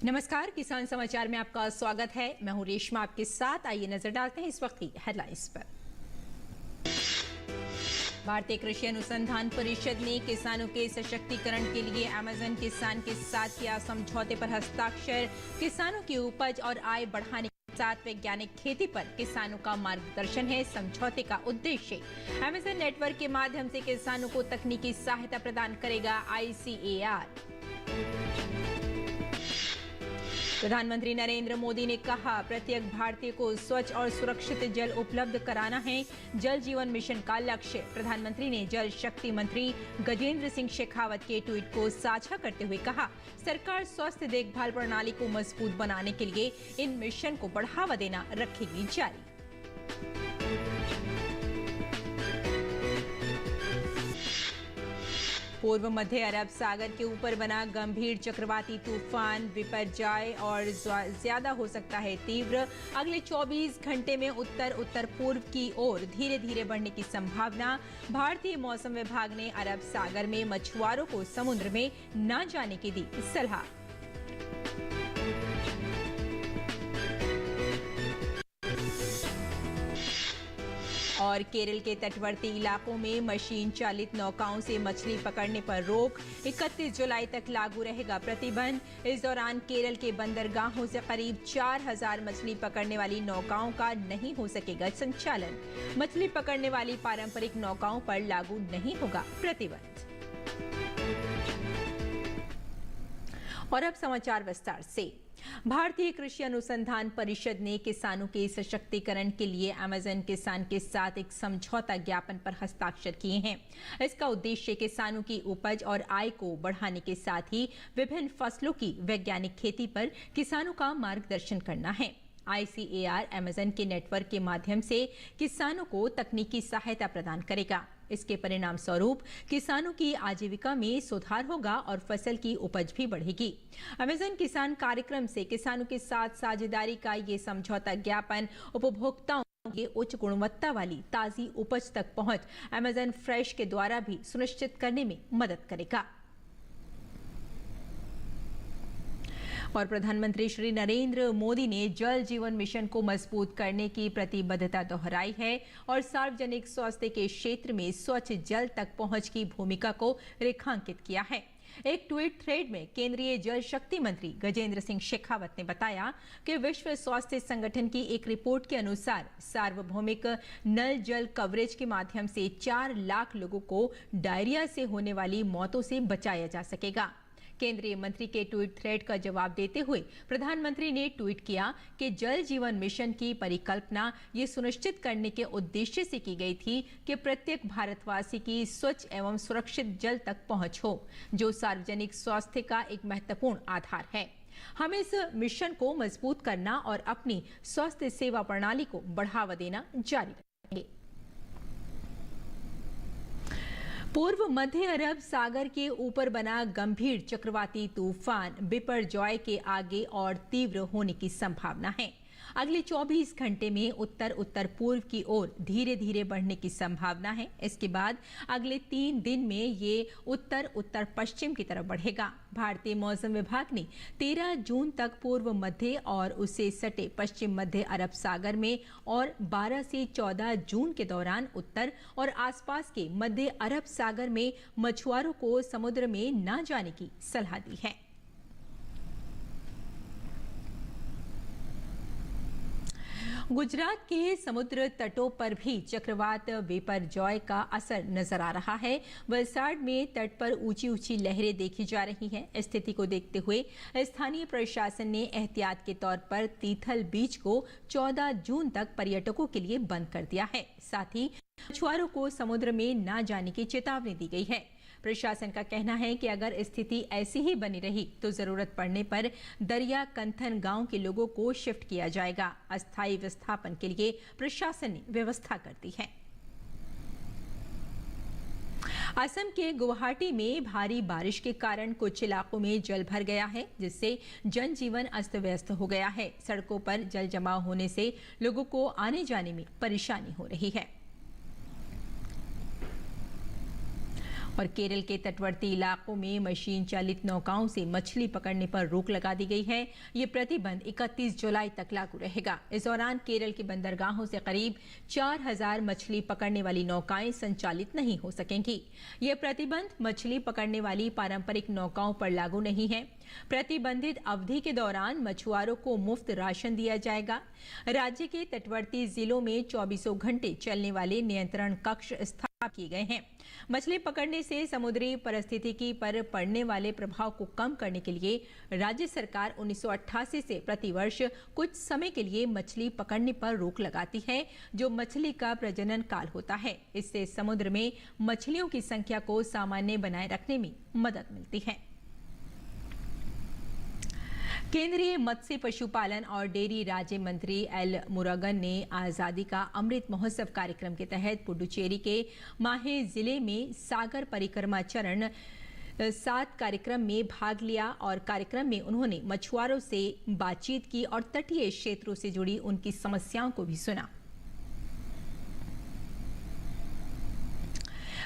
नमस्कार, किसान समाचार में आपका स्वागत है। मैं हूं रेशमा आपके साथ। आइए नजर डालते हैं इस वक्त की हेडलाइंस पर। भारतीय कृषि अनुसंधान परिषद ने किसानों के सशक्तिकरण के लिए अमेजन किसान के साथ किया समझौते पर हस्ताक्षर। किसानों की उपज और आय बढ़ाने के साथ वैज्ञानिक खेती पर किसानों का मार्गदर्शन है समझौते का उद्देश्य। अमेजन नेटवर्क के माध्यम से किसानों को तकनीकी सहायता प्रदान करेगा ICAR। प्रधानमंत्री नरेंद्र मोदी ने कहा, प्रत्येक भारतीय को स्वच्छ और सुरक्षित जल उपलब्ध कराना है जल जीवन मिशन का लक्ष्य। प्रधानमंत्री ने जल शक्ति मंत्री गजेंद्र सिंह शेखावत के ट्वीट को साझा करते हुए कहा, सरकार स्वास्थ्य देखभाल प्रणाली को मजबूत बनाने के लिए इन मिशन को बढ़ावा देना रखेगी जारी। पूर्व मध्य अरब सागर के ऊपर बना गंभीर चक्रवाती तूफान बिपरजॉय और ज्यादा हो सकता है तीव्र। अगले 24 घंटे में उत्तर उत्तर पूर्व की ओर धीरे धीरे बढ़ने की संभावना। भारतीय मौसम विभाग ने अरब सागर में मछुआरों को समुद्र में न जाने की दी सलाह। और केरल के तटवर्ती इलाकों में मशीन चालित नौकाओं से मछली पकड़ने पर रोक। 31 जुलाई तक लागू रहेगा प्रतिबंध। इस दौरान केरल के बंदरगाहों से करीब 4000 मछली पकड़ने वाली नौकाओं का नहीं हो सकेगा संचालन। मछली पकड़ने वाली पारंपरिक नौकाओं पर लागू नहीं होगा प्रतिबंध। और अब समाचार विस्तार से। भारतीय कृषि अनुसंधान परिषद ने किसानों के सशक्तिकरण के लिए अमेजन किसान के साथ एक समझौता ज्ञापन पर हस्ताक्षर किए हैं। इसका उद्देश्य किसानों की उपज और आय को बढ़ाने के साथ ही विभिन्न फसलों की वैज्ञानिक खेती पर किसानों का मार्गदर्शन करना है। ICAR अमेजन के नेटवर्क के माध्यम से किसानों को तकनीकी सहायता प्रदान करेगा। इसके परिणाम स्वरूप किसानों की आजीविका में सुधार होगा और फसल की उपज भी बढ़ेगी। अमेजन किसान कार्यक्रम से किसानों के साथ साझेदारी का ये समझौता ज्ञापन उपभोक्ताओं की उच्च गुणवत्ता वाली ताजी उपज तक पहुंच अमेजन फ्रेश के द्वारा भी सुनिश्चित करने में मदद करेगा। और प्रधानमंत्री श्री नरेंद्र मोदी ने जल जीवन मिशन को मजबूत करने की प्रतिबद्धता दोहराई है और सार्वजनिक स्वास्थ्य के क्षेत्र में स्वच्छ जल तक पहुंच की भूमिका को रेखांकित किया है। एक ट्वीट थ्रेड में केंद्रीय जल शक्ति मंत्री गजेंद्र सिंह शेखावत ने बताया कि विश्व स्वास्थ्य संगठन की एक रिपोर्ट के अनुसार सार्वभौमिक नल जल कवरेज के माध्यम से 4 लाख लोगों को डायरिया से होने वाली मौतों से बचाया जा सकेगा। केंद्रीय मंत्री के ट्वीट थ्रेड का जवाब देते हुए प्रधानमंत्री ने ट्वीट किया कि जल जीवन मिशन की परिकल्पना ये सुनिश्चित करने के उद्देश्य से की गई थी कि प्रत्येक भारतवासी की स्वच्छ एवं सुरक्षित जल तक पहुंच हो, जो सार्वजनिक स्वास्थ्य का एक महत्वपूर्ण आधार है। हमें इस मिशन को मजबूत करना और अपनी स्वास्थ्य सेवा प्रणाली को बढ़ावा देना जारी रखेंगे। पूर्व मध्य अरब सागर के ऊपर बना गंभीर चक्रवाती तूफान बिपरजॉय के आगे और तीव्र होने की संभावना है। अगले 24 घंटे में उत्तर उत्तर पूर्व की ओर धीरे धीरे बढ़ने की संभावना है। इसके बाद अगले 3 दिन में ये उत्तर उत्तर पश्चिम की तरफ बढ़ेगा। भारतीय मौसम विभाग ने 13 जून तक पूर्व मध्य और उससे सटे पश्चिम मध्य अरब सागर में और 12 से 14 जून के दौरान उत्तर और आसपास के मध्य अरब सागर में मछुआरों को समुद्र में न जाने की सलाह दी है। गुजरात के समुद्र तटों पर भी चक्रवात बिपरजॉय का असर नजर आ रहा है। वलसाड में तट पर ऊंची ऊंची लहरें देखी जा रही हैं। स्थिति को देखते हुए स्थानीय प्रशासन ने एहतियात के तौर पर तीथल बीच को 14 जून तक पर्यटकों के लिए बंद कर दिया है। साथ ही मछुआरों को समुद्र में न जाने की चेतावनी दी गई है। प्रशासन का कहना है कि अगर स्थिति ऐसी ही बनी रही तो जरूरत पड़ने पर दरिया कंथन गांव के लोगों को शिफ्ट किया जाएगा। अस्थायी विस्थापन के लिए प्रशासन ने व्यवस्था कर दी है। असम के गुवाहाटी में भारी बारिश के कारण कुछ इलाकों में जल भर गया है, जिससे जनजीवन अस्त व्यस्त हो गया है। सड़कों पर जल जमाव होने से लोगों को आने जाने में परेशानी हो रही है। और केरल के तटवर्ती इलाकों में मशीन चालित नौकाओं से मछली पकड़ने पर रोक लगा दी गई है। ये प्रतिबंध 31 जुलाई तक लागू रहेगा। इस दौरान केरल के बंदरगाहों से करीब 4000 मछली पकड़ने वाली नौकाएं संचालित नहीं हो सकेंगी। ये प्रतिबंध मछली पकड़ने वाली पारंपरिक नौकाओं पर लागू नहीं है। प्रतिबंधित अवधि के दौरान मछुआरों को मुफ्त राशन दिया जाएगा। राज्य के तटवर्ती जिलों में 24 घंटे चलने वाले नियंत्रण कक्ष स्थापित किए गए हैं। मछली पकड़ने से समुद्री पारिस्थितिकी पर पड़ने वाले प्रभाव को कम करने के लिए राज्य सरकार 1988 से प्रतिवर्ष कुछ समय के लिए मछली पकड़ने पर रोक लगाती है, जो मछली का प्रजनन काल होता है। इससे समुद्र में मछलियों की संख्या को सामान्य बनाए रखने में मदद मिलती है। केंद्रीय मत्स्य पशुपालन और डेयरी राज्य मंत्री एल मुरुगन ने आजादी का अमृत महोत्सव कार्यक्रम के तहत पुडुचेरी के माहे जिले में सागर परिक्रमा चरण 7 कार्यक्रम में भाग लिया और कार्यक्रम में उन्होंने मछुआरों से बातचीत की और तटीय क्षेत्रों से जुड़ी उनकी समस्याओं को भी सुना।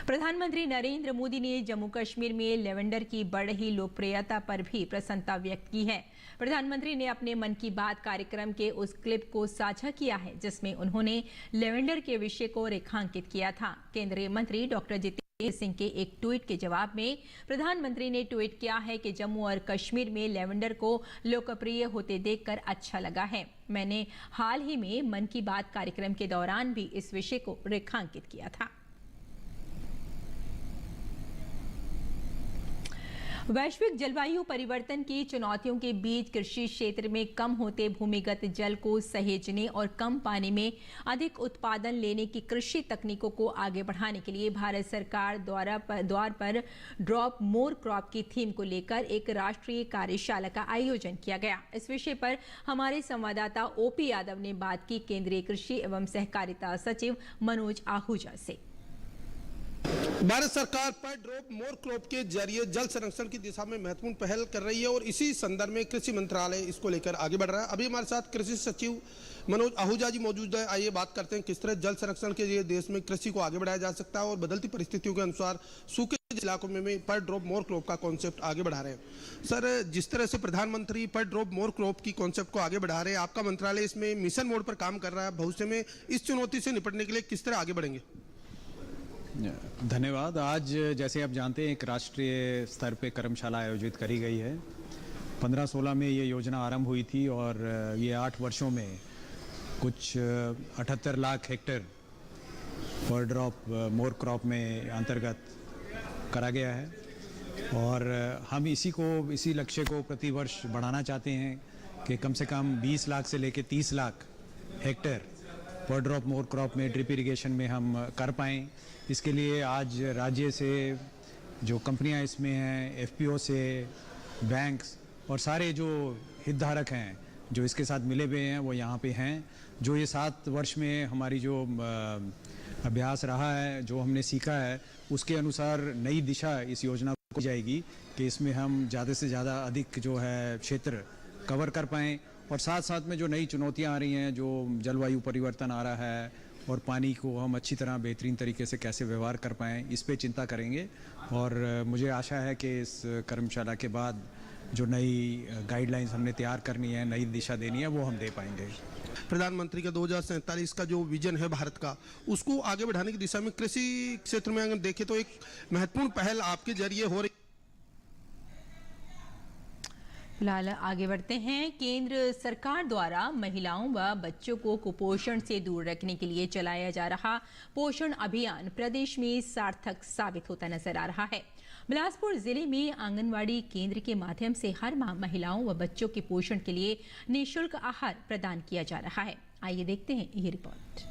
प्रधानमंत्री नरेंद्र मोदी ने जम्मू कश्मीर में लेवेंडर की बढ़ रही लोकप्रियता पर भी प्रसन्नता व्यक्त की है। प्रधानमंत्री ने अपने मन की बात कार्यक्रम के उस क्लिप को साझा किया है जिसमें उन्होंने लेवेंडर के विषय को रेखांकित किया था। केंद्रीय मंत्री डॉक्टर जितेंद्र सिंह के एक ट्वीट के जवाब में प्रधानमंत्री ने ट्वीट किया है कि जम्मू और कश्मीर में लेवेंडर को लोकप्रिय होते देखकर अच्छा लगा है। मैंने हाल ही में मन की बात कार्यक्रम के दौरान भी इस विषय को रेखांकित किया था। वैश्विक जलवायु परिवर्तन की चुनौतियों के बीच कृषि क्षेत्र में कम होते भूमिगत जल को सहेजने और कम पानी में अधिक उत्पादन लेने की कृषि तकनीकों को आगे बढ़ाने के लिए भारत सरकार द्वार पर ड्रॉप मोर क्रॉप की थीम को लेकर एक राष्ट्रीय कार्यशाला का आयोजन किया गया। इस विषय पर हमारे संवाददाता ओपी यादव ने बात की केंद्रीय कृषि एवं सहकारिता सचिव मनोज आहूजा से। भारत सरकार पर ड्रॉप मोर क्रॉप के जरिए जल संरक्षण की दिशा में महत्वपूर्ण पहल कर रही है और इसी संदर्भ में कृषि मंत्रालय इसको लेकर आगे बढ़ रहा है। अभी हमारे साथ कृषि सचिव मनोज आहूजा जी मौजूद है। आइए बात करते हैं किस तरह जल संरक्षण के लिए देश में कृषि को आगे बढ़ाया जा सकता है और बदलती परिस्थितियों के अनुसार सूखे इलाकों में पर ड्रॉप मोर क्रॉप का कॉन्सेप्ट आगे बढ़ा रहे हैं। सर, जिस तरह से प्रधानमंत्री पर ड्रॉप मोर क्रॉप की कॉन्सेप्ट को आगे बढ़ा रहे हैं, आपका मंत्रालय इसमें मिशन मोड पर काम कर रहा है। भविष्य में इस चुनौती से निपटने के लिए किस तरह आगे बढ़ेंगे? धन्यवाद। आज जैसे आप जानते हैं एक राष्ट्रीय स्तर पे कर्मशाला आयोजित करी गई है। 15-16 में ये योजना आरंभ हुई थी और ये 8 वर्षों में कुछ 78 लाख हेक्टेयर पर ड्रॉप मोर क्रॉप में अंतर्गत करा गया है और हम इसी लक्ष्य को प्रतिवर्ष बढ़ाना चाहते हैं कि कम से कम 20 लाख से लेकर 30 लाख हेक्टेयर पर ड्रॉप मोर क्रॉप में ड्रिप इरिगेशन में हम कर पाएँ। इसके लिए आज राज्य से जो कंपनियां इसमें हैं, एफपीओ से, बैंक्स और सारे जो हितधारक हैं जो इसके साथ मिले हुए हैं वो यहाँ पे हैं। जो ये 7 वर्ष में हमारी जो अभ्यास रहा है, जो हमने सीखा है, उसके अनुसार नई दिशा इस योजना को दी जाएगी कि इसमें हम ज़्यादा से ज़्यादा अधिक जो है क्षेत्र कवर कर पाएँ और साथ साथ में जो नई चुनौतियाँ आ रही हैं, जो जलवायु परिवर्तन आ रहा है और पानी को हम अच्छी तरह बेहतरीन तरीके से कैसे व्यवहार कर पाएँ, इस पे चिंता करेंगे। और मुझे आशा है कि इस कर्मशाला के बाद जो नई गाइडलाइंस हमने तैयार करनी है, नई दिशा देनी है, वो हम दे पाएंगे। प्रधानमंत्री का 2047 का जो विजन है भारत का, उसको आगे बढ़ाने की दिशा में कृषि क्षेत्र में अगर देखें तो एक महत्वपूर्ण पहल आपके जरिए हो रही। फिलहाल आगे बढ़ते हैं। केंद्र सरकार द्वारा महिलाओं व बच्चों को कुपोषण से दूर रखने के लिए चलाया जा रहा पोषण अभियान प्रदेश में सार्थक साबित होता नजर आ रहा है। बिलासपुर जिले में आंगनवाड़ी केंद्र के माध्यम से हर माह महिलाओं व बच्चों के पोषण के लिए निःशुल्क आहार प्रदान किया जा रहा है। आइए देखते हैं ये रिपोर्ट।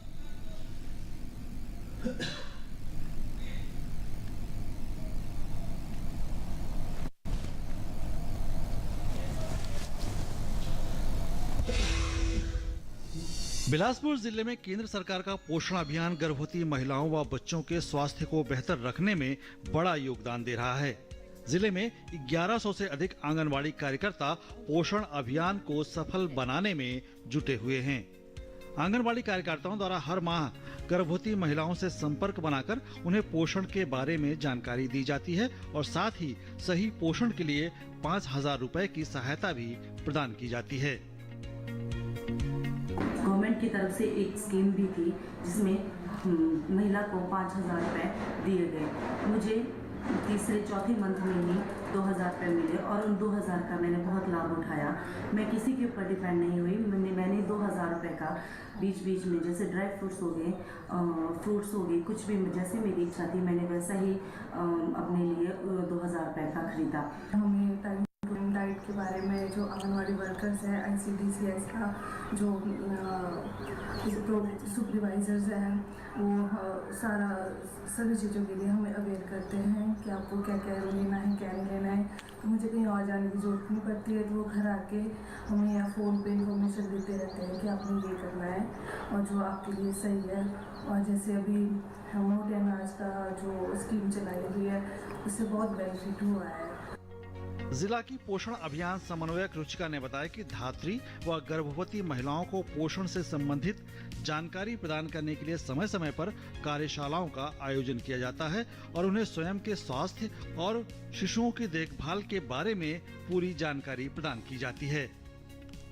बिलासपुर जिले में केंद्र सरकार का पोषण अभियान गर्भवती महिलाओं व बच्चों के स्वास्थ्य को बेहतर रखने में बड़ा योगदान दे रहा है। जिले में 1100 से अधिक आंगनवाड़ी कार्यकर्ता पोषण अभियान को सफल बनाने में जुटे हुए हैं। आंगनवाड़ी कार्यकर्ताओं द्वारा हर माह गर्भवती महिलाओं से संपर्क बनाकर उन्हें पोषण के बारे में जानकारी दी जाती है और साथ ही सही पोषण के लिए 5,000 रुपए की सहायता भी प्रदान की जाती है। गवर्नमेंट की तरफ से एक स्कीम भी थी जिसमें महिला को 5,000 रुपये दिए गए। मुझे तीसरे चौथे मंथ में ही 2,000 रुपये मिले और उन 2,000 का मैंने बहुत लाभ उठाया। मैं किसी के ऊपर डिपेंड नहीं हुई। मैंने 2,000 रुपये का बीच बीच में जैसे ड्राई फ्रूट्स हो गए, फ्रूट्स हो गए, कुछ भी जैसे मेरी इच्छा थी मैंने वैसा ही अपने लिए 2,000 रुपये का खरीदा। हमें टाइम डाइट के बारे में जो आंगनवाड़ी वर्कर्स हैं, ICDCS का जो सुपरवाइजर्स हैं वो सभी चीज़ों के लिए हमें अवेयर करते हैं कि आपको क्या क्या लेना है, क्या नहीं लेना है। तो मुझे कहीं और जाने की जरूरत नहीं पड़ती है, तो वो घर आके हमें या फ़ोन पे इंफॉर्मेशन देते रहते हैं कि आपने ये करना है और जो आपके लिए सही है। और जैसे अभी मोटे अनाज का जो स्कीम चलाई हुई है उससे बहुत बेनिफिट हुआ है। जिला की पोषण अभियान समन्वयक रुचिका ने बताया कि धात्री व गर्भवती महिलाओं को पोषण से संबंधित जानकारी प्रदान करने के लिए समय समय पर कार्यशालाओं का आयोजन किया जाता है और उन्हें स्वयं के स्वास्थ्य और शिशुओं की देखभाल के बारे में पूरी जानकारी प्रदान की जाती है।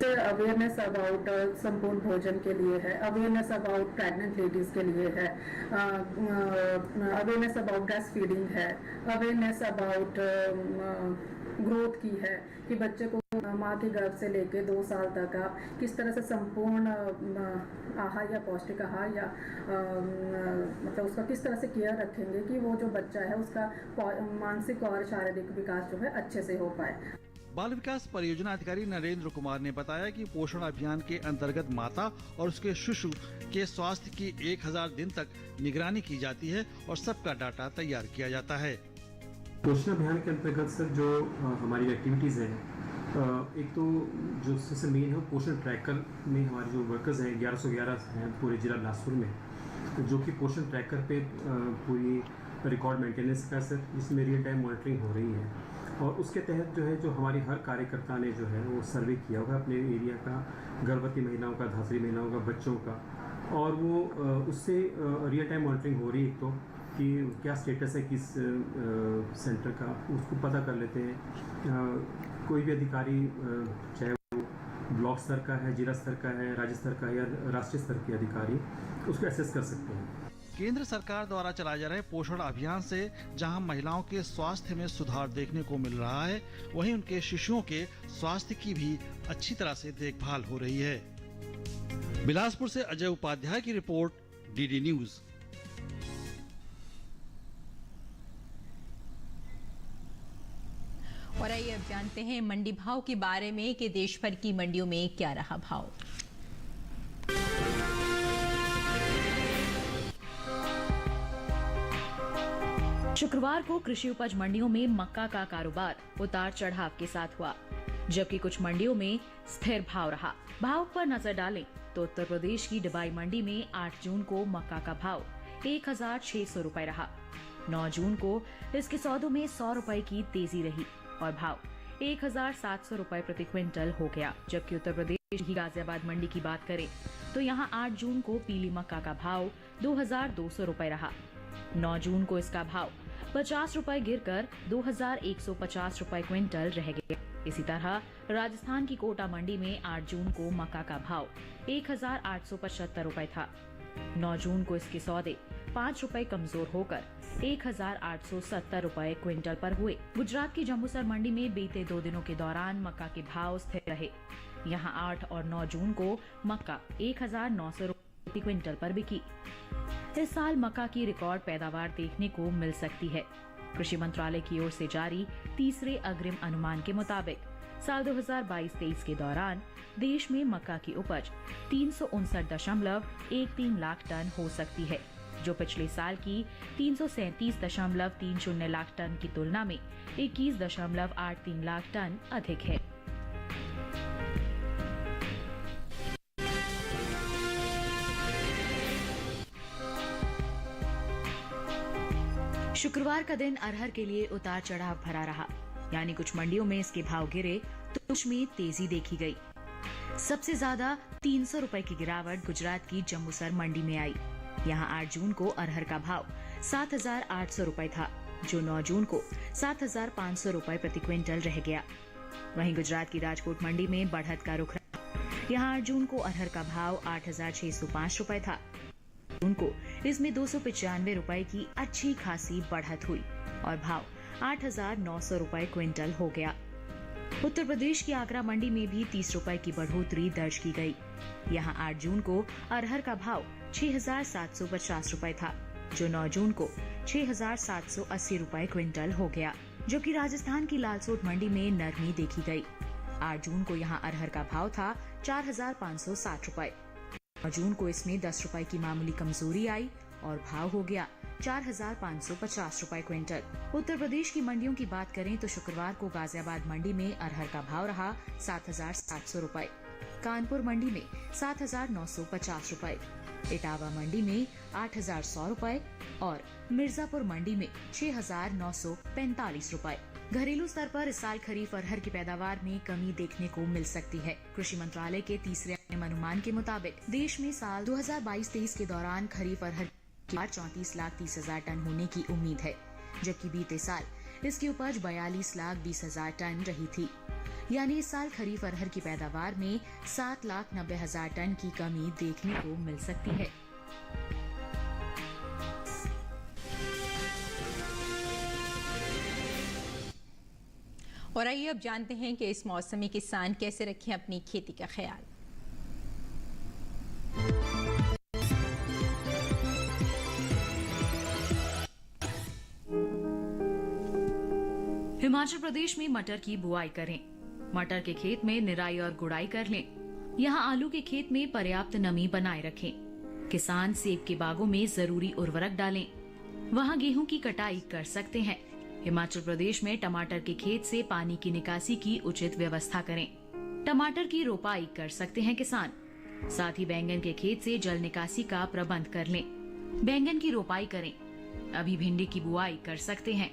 अवेयरनेस अबाउट संपूर्ण भोजन के लिए है, अवेयरनेस अबाउट प्रेग्नेंट लेडीज के लिए है, अवेयरनेस अबाउट ब्रेस्ट फीडिंग है, अवेयरनेस अबाउट ग्रोथ की है कि बच्चे को माँ के गर्भ से लेके 2 साल तक का किस तरह से संपूर्ण आहार या पौष्टिक आहार या मतलब उसका किस तरह से केयर रखेंगे कि वो जो बच्चा है उसका मानसिक और शारीरिक विकास जो है अच्छे से हो पाए। बाल विकास परियोजना अधिकारी नरेंद्र कुमार ने बताया कि पोषण अभियान के अंतर्गत माता और उसके शिशु के स्वास्थ्य की 1000 दिन तक निगरानी की जाती है और सबका डाटा तैयार किया जाता है। पोषण अभियान के अंतर्गत सर जो हमारी एक्टिविटीज़ हैं, एक तो जो सबसे मेन है पोषण ट्रैकर में हमारे जो वर्कर्स हैं 1111 हैं पूरे जिला बिलासपुर में, जो कि पोषण ट्रैकर पे पूरी रिकॉर्ड मेंटेनेंस का सर जिसमें रियल टाइम मॉनिटरिंग हो रही है और उसके तहत जो है जो हमारी हर कार्यकर्ता ने जो है वो सर्वे किया होगा अपने एरिया का, गर्भवती महिलाओं का, धात्री महिलाओं का, बच्चों का, और वो उससे रियल टाइम मॉनिटरिंग हो रही है। तो कि क्या स्टेटस है किस सेंटर का उसको पता कर लेते हैं। कोई भी अधिकारी चाहे वो ब्लॉक स्तर का है, जिला स्तर का है, राज्य स्तर का है या राष्ट्रीय स्तर के अधिकारी उसको एसेस कर सकते हैं। केंद्र सरकार द्वारा चलाए जा रहे पोषण अभियान से जहां महिलाओं के स्वास्थ्य में सुधार देखने को मिल रहा है, वहीं उनके शिशुओं के स्वास्थ्य की भी अच्छी तरह से देखभाल हो रही है। बिलासपुर से अजय उपाध्याय की रिपोर्ट, DD न्यूज। और आइए अब जानते हैं मंडी भाव के बारे में कि देश भर की मंडियों में क्या रहा भाव। शुक्रवार को कृषि उपज मंडियों में मक्का का कारोबार उतार चढ़ाव के साथ हुआ, जबकि कुछ मंडियों में स्थिर भाव रहा। भाव पर नजर डालें तो उत्तर प्रदेश की डिबाई मंडी में 8 जून को मक्का का भाव 1,600 रुपए रहा। 9 जून को इसके सौदों में 100 रुपए की तेजी रही और भाव 1,700 रुपए प्रति क्विंटल हो गया। जबकि उत्तर प्रदेश की गाजियाबाद मंडी की बात करें तो यहाँ 8 जून को पीली मक्का का भाव 2,200 रुपए रहा। 9 जून को इसका भाव 50 रुपए गिरकर 2,150 रुपए क्विंटल रह गया। इसी तरह राजस्थान की कोटा मंडी में 8 जून को मक्का का भाव 1,875 रुपए था। 9 जून को इसके सौदे 5 रुपए कमजोर होकर 1,870 रुपए क्विंटल पर हुए। गुजरात की जम्बूसर मंडी में बीते 2 दिनों के दौरान मक्का के भाव स्थिर रहे। यहां 8 और 9 जून को मक्का 1,900 रुपए प्रति क्विंटल पर बिकी। इस साल मक्का की रिकॉर्ड पैदावार देखने को मिल सकती है। कृषि मंत्रालय की ओर से जारी तीसरे अग्रिम अनुमान के मुताबिक साल 2022-23 के दौरान देश में मक्का की उपज 359.13 लाख टन हो सकती है, जो पिछले साल की 337.30 लाख टन की तुलना में 21.83 लाख टन अधिक है। शुक्रवार का दिन अरहर के लिए उतार चढ़ाव भरा रहा, यानी कुछ मंडियों में इसके भाव गिरे तो कुछ में तेजी देखी गई। सबसे ज्यादा 300 रुपए की गिरावट गुजरात की जम्बूसर मंडी में आई। यहाँ 8 जून को अरहर का भाव 7,800 रुपए था, जो 9 जून को 7,500 रुपए प्रति क्विंटल रह गया। वहीं गुजरात की राजकोट मंडी में बढ़त का रुख रहा। यहाँ 8 जून को अरहर का भाव 8,605 रुपए था। जून को इसमें 295 रुपए की अच्छी खासी बढ़त हुई और भाव 8,900 रुपए क्विंटल हो गया। उत्तर प्रदेश की आगरा मंडी में भी 30 रुपए की बढ़ोतरी दर्ज की गई। यहाँ 8 जून को अरहर का भाव 6,750 रुपए था, जो 9 जून को 6,780 रुपए क्विंटल हो गया। जबकि राजस्थान की लालसोट मंडी में नरमी देखी गई। 8 जून को यहाँ अरहर का भाव था 4,560 रुपए। 9 जून को इसमें 10 रुपए की मामूली कमजोरी आई और भाव हो गया 4,550 रुपए क्विंटल। उत्तर प्रदेश की मंडियों की बात करें तो शुक्रवार को गाजियाबाद मंडी में अरहर का भाव रहा 7,700 रुपए, कानपुर मंडी में 7,950 रुपए, इटावा मंडी में 8,100 रुपए और मिर्जापुर मंडी में 6,945 रुपए। घरेलू स्तर पर इस साल खरीफ अरहर की पैदावार में कमी देखने को मिल सकती है। कृषि मंत्रालय के तीसरे अनुमान के मुताबिक देश में साल 2022-23 के दौरान खरीफ अरहर की 34,30,000 टन होने की उम्मीद है, जबकि बीते साल इसकी उपज 42,20,000 टन रही थी। यानी इस साल खरीफ अरहर की पैदावार में 7,90,000 टन की कमी देखने को मिल सकती है। और आइए अब जानते हैं कि इस मौसम में किसान कैसे रखें अपनी खेती का ख्याल। हिमाचल प्रदेश में मटर की बुआई करें। मटर के खेत में निराई और गुड़ाई कर लें। यहाँ आलू के खेत में पर्याप्त नमी बनाए रखें। किसान सेब के बागों में जरूरी उर्वरक डालें। वहाँ गेहूं की कटाई कर सकते हैं। हिमाचल प्रदेश में टमाटर के खेत से पानी की निकासी की उचित व्यवस्था करें। टमाटर की रोपाई कर सकते हैं किसान। साथ ही बैंगन के खेत से जल निकासी का प्रबंध कर लें। बैंगन की रोपाई करें। अभी भिंडी की बुआई कर सकते हैं।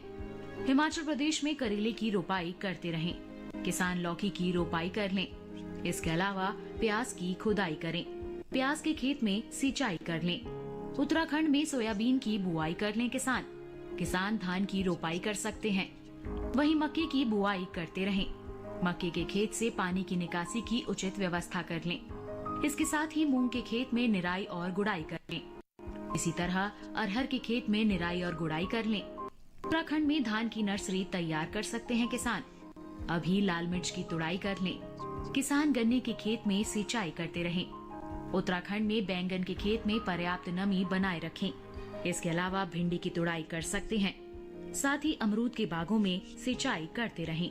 हिमाचल प्रदेश में करेले की रोपाई करते रहें। किसान लौकी की रोपाई कर लें। इसके अलावा प्याज की खुदाई करें। प्याज के खेत में सिंचाई कर लें। उत्तराखंड में सोयाबीन की बुआई कर लें किसान धान की रोपाई कर सकते हैं। वहीं मक्के की बुआई करते रहें। मक्के के खेत से पानी की निकासी की उचित व्यवस्था कर लें। इसके साथ ही मूंग के खेत में निराई और गुड़ाई कर लें। इसी तरह अरहर के खेत में निराई और गुड़ाई कर लें। उत्तराखंड में धान की नर्सरी तैयार कर सकते हैं किसान। अभी लाल मिर्च की तुड़ाई कर लें। किसान गन्ने के खेत में सिंचाई करते रहें। उत्तराखंड में बैंगन के खेत में पर्याप्त नमी बनाए रखें। इसके अलावा भिंडी की तुड़ाई कर सकते हैं। साथ ही अमरूद के बागों में सिंचाई करते रहें।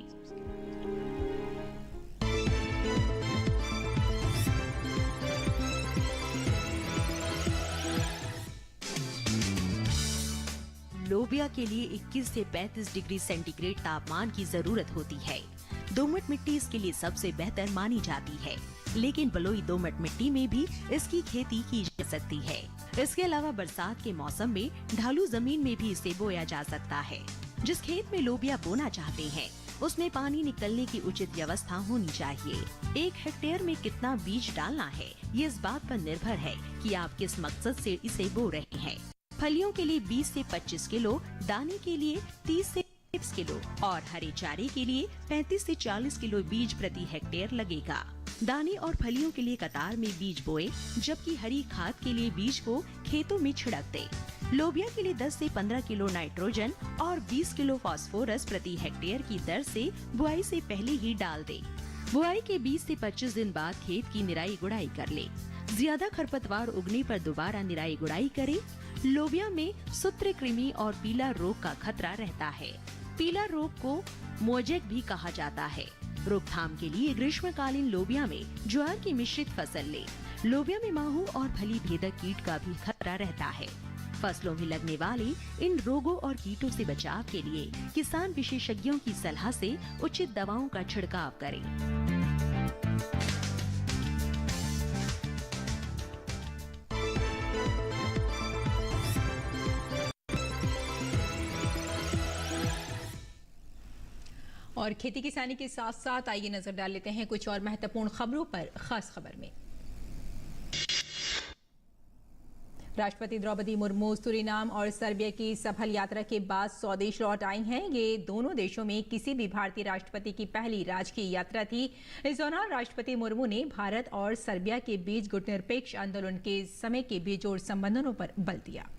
लोबिया के लिए 21 से 35 डिग्री सेंटीग्रेड तापमान की जरूरत होती है। दोमट मिट्टी इसके लिए सबसे बेहतर मानी जाती है, लेकिन बलुई दोमट मिट्टी में भी इसकी खेती की जा सकती है। इसके अलावा बरसात के मौसम में ढालू जमीन में भी इसे बोया जा सकता है। जिस खेत में लोबिया बोना चाहते हैं, उसमें पानी निकलने की उचित व्यवस्था होनी चाहिए। 1 हेक्टेयर में कितना बीज डालना है, ये इस बात पर निर्भर है कि आप किस मकसद से इसे बो रहे हैं। फलियों के लिए 20 से 25 किलो, दाने के लिए 30 से 40 किलो और हरे चारे के लिए 35 से 40 किलो बीज प्रति हेक्टेयर लगेगा। दाने और फलियों के लिए कतार में बीज बोए, जबकि हरी खाद के लिए बीज को खेतों में छिड़क दे। लोबिया के लिए 10 से 15 किलो नाइट्रोजन और 20 किलो फास्फोरस प्रति हेक्टेयर की दर से बुआई से पहले ही डाल दे। बुआई के 20 से 25 दिन बाद खेत की निराई गुड़ाई कर ले। ज्यादा खरपतवार उगने पर दोबारा निराई गुड़ाई करे। लोबिया में सूत्रकृमि और पीला रोग का खतरा रहता है। पीला रोग को मोजेक भी कहा जाता है। रोकथाम के लिए ग्रीष्मकालीन लोबिया में ज्वार की मिश्रित फसल ले। लोबिया में माहू और फली भेदक कीट का भी खतरा रहता है। फसलों में लगने वाले इन रोगों और कीटों से बचाव के लिए किसान विशेषज्ञों की सलाह से उचित दवाओं का छिड़काव करें। और खेती किसानी के साथ साथ आइए नजर डाल लेते हैं कुछ और महत्वपूर्ण खबरों पर। खास खबर में राष्ट्रपति द्रौपदी मुर्मू सूरीनाम और सर्बिया की सफल यात्रा के बाद स्वदेश लौट आई हैं। ये दोनों देशों में किसी भी भारतीय राष्ट्रपति की पहली राजकीय यात्रा थी। इस दौरान राष्ट्रपति मुर्मू ने भारत और सर्बिया के बीच गुटनिरपेक्ष आंदोलन के समय के बेजोड़ संबंधों पर बल दिया।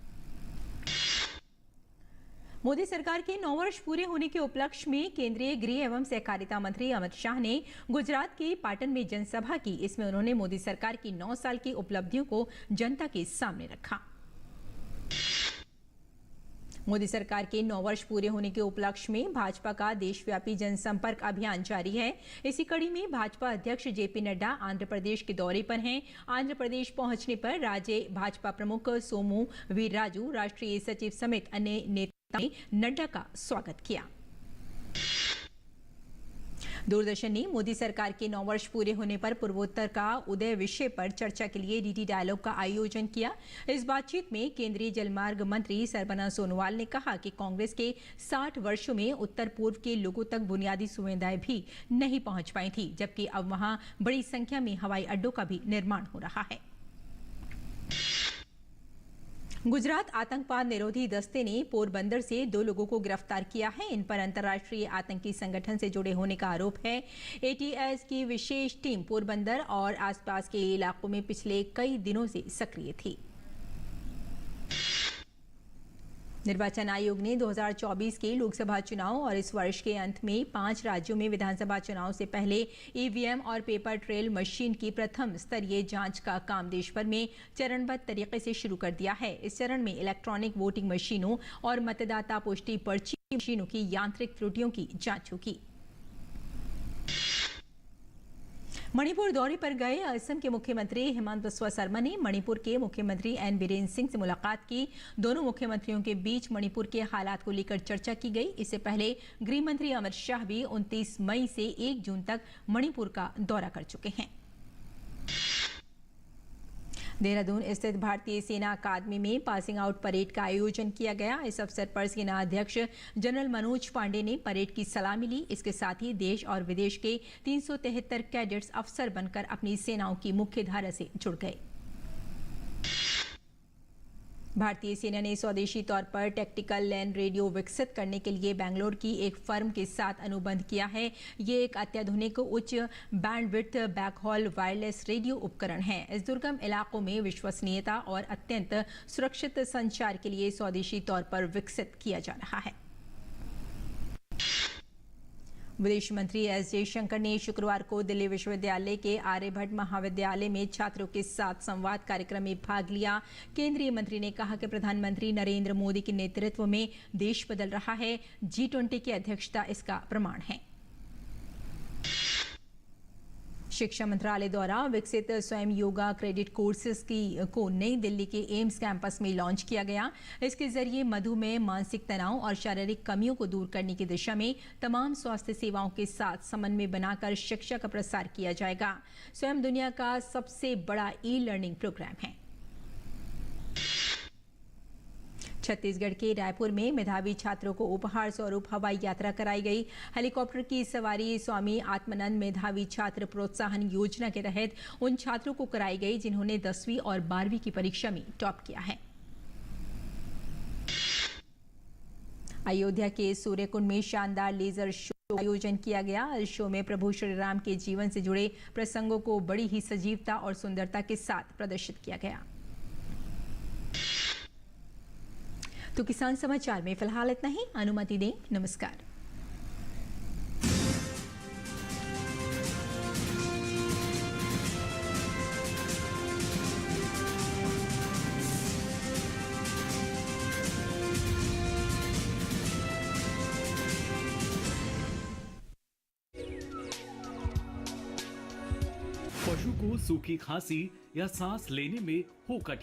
मोदी सरकार के 9 वर्ष पूरे होने के उपलक्ष्य में केंद्रीय गृह एवं सहकारिता मंत्री अमित शाह ने गुजरात के पाटन में जनसभा की। इसमें उन्होंने मोदी सरकार की 9 साल की उपलब्धियों को जनता के सामने रखा। मोदी सरकार के 9 वर्ष पूरे होने के उपलक्ष्य में भाजपा का देशव्यापी जनसंपर्क अभियान जारी है। इसी कड़ी में भाजपा अध्यक्ष जेपी नड्डा आंध्र प्रदेश के दौरे पर हैं। आंध्र प्रदेश पहुंचने पर राज्य भाजपा प्रमुख सोमू वीर्राजू, राष्ट्रीय सचिव समेत अन्य नेताओं ने नड्डा का स्वागत किया। दूरदर्शन ने मोदी सरकार के 9 वर्ष पूरे होने पर पूर्वोत्तर का उदय विषय पर चर्चा के लिए डीडी डायलॉग का आयोजन किया। इस बातचीत में केंद्रीय जलमार्ग मंत्री सर्बानंद सोनोवाल ने कहा कि कांग्रेस के 60 वर्षों में उत्तर पूर्व के लोगों तक बुनियादी सुविधाएं भी नहीं पहुंच पाई थी, जबकि अब वहां बड़ी संख्या में हवाई अड्डों का भी निर्माण हो रहा है। गुजरात आतंकवाद निरोधी दस्ते ने पोरबंदर से 2 लोगों को गिरफ्तार किया है। इन पर अंतर्राष्ट्रीय आतंकी संगठन से जुड़े होने का आरोप है। एटीएस की विशेष टीम पोरबंदर और आसपास के इलाकों में पिछले कई दिनों से सक्रिय थी। निर्वाचन आयोग ने 2024 के लोकसभा चुनाव और इस वर्ष के अंत में 5 राज्यों में विधानसभा चुनाव से पहले ईवीएम और पेपर ट्रेल मशीन की प्रथम स्तरीय जांच का काम देश भर में चरणबद्ध तरीके से शुरू कर दिया है। इस चरण में इलेक्ट्रॉनिक वोटिंग मशीनों और मतदाता पुष्टि पर्ची मशीनों की यांत्रिक त्रुटियों की जांच होगी। मणिपुर दौरे पर गए असम के मुख्यमंत्री हिमंत बिस्वा शर्मा ने मणिपुर के मुख्यमंत्री एन बीरेन सिंह से मुलाकात की। दोनों मुख्यमंत्रियों के बीच मणिपुर के हालात को लेकर चर्चा की गई। इससे पहले गृह मंत्री अमित शाह भी 29 मई से 1 जून तक मणिपुर का दौरा कर चुके हैं। देहरादून स्थित भारतीय सेना अकादमी में पासिंग आउट परेड का आयोजन किया गया। इस अवसर पर सेना अध्यक्ष जनरल मनोज पांडे ने परेड की सलामी ली। इसके साथ ही देश और विदेश के 373 कैडेट्स अफसर बनकर अपनी सेनाओं की मुख्य धारा से जुड़ गए। भारतीय सेना ने स्वदेशी तौर पर टैक्टिकल लैंड रेडियो विकसित करने के लिए बेंगलोर की एक फर्म के साथ अनुबंध किया है। ये एक अत्याधुनिक उच्च बैंडविड्थ बैकहॉल वायरलेस रेडियो उपकरण है। इस दुर्गम इलाकों में विश्वसनीयता और अत्यंत सुरक्षित संचार के लिए स्वदेशी तौर पर विकसित किया जा रहा है। विदेश मंत्री एस जयशंकर ने शुक्रवार को दिल्ली विश्वविद्यालय के आर्यभट्ट महाविद्यालय में छात्रों के साथ संवाद कार्यक्रम में भाग लिया। केंद्रीय मंत्री ने कहा कि प्रधानमंत्री नरेंद्र मोदी के नेतृत्व में देश बदल रहा है। G20 की अध्यक्षता इसका प्रमाण है। शिक्षा मंत्रालय द्वारा विकसित स्वयं योगा क्रेडिट कोर्सेज को नई दिल्ली के एम्स कैंपस में लॉन्च किया गया। इसके जरिए मधुमेह, मानसिक तनाव और शारीरिक कमियों को दूर करने की दिशा में तमाम स्वास्थ्य सेवाओं के साथ समन्वय बनाकर शिक्षा का प्रसार किया जाएगा। स्वयं दुनिया का सबसे बड़ा ई-लर्निंग प्रोग्राम है। छत्तीसगढ़ के रायपुर में मेधावी छात्रों को उपहार स्वरूप हवाई यात्रा कराई गई। हेलीकॉप्टर की सवारी स्वामी आत्मानंद मेधावी छात्र प्रोत्साहन योजना के तहत उन छात्रों को कराई गई जिन्होंने 10वीं और 12वीं की परीक्षा में टॉप किया है। अयोध्या के सूर्यकुंड में शानदार लेजर शो का आयोजन किया गया। इस शो में प्रभु श्री राम के जीवन से जुड़े प्रसंगों को बड़ी ही सजीवता और सुंदरता के साथ प्रदर्शित किया गया। तो किसान समाचार में फिलहाल इतना ही। अनुमति दें। नमस्कार। पशु को सूखी खांसी या सांस लेने में हो कठिन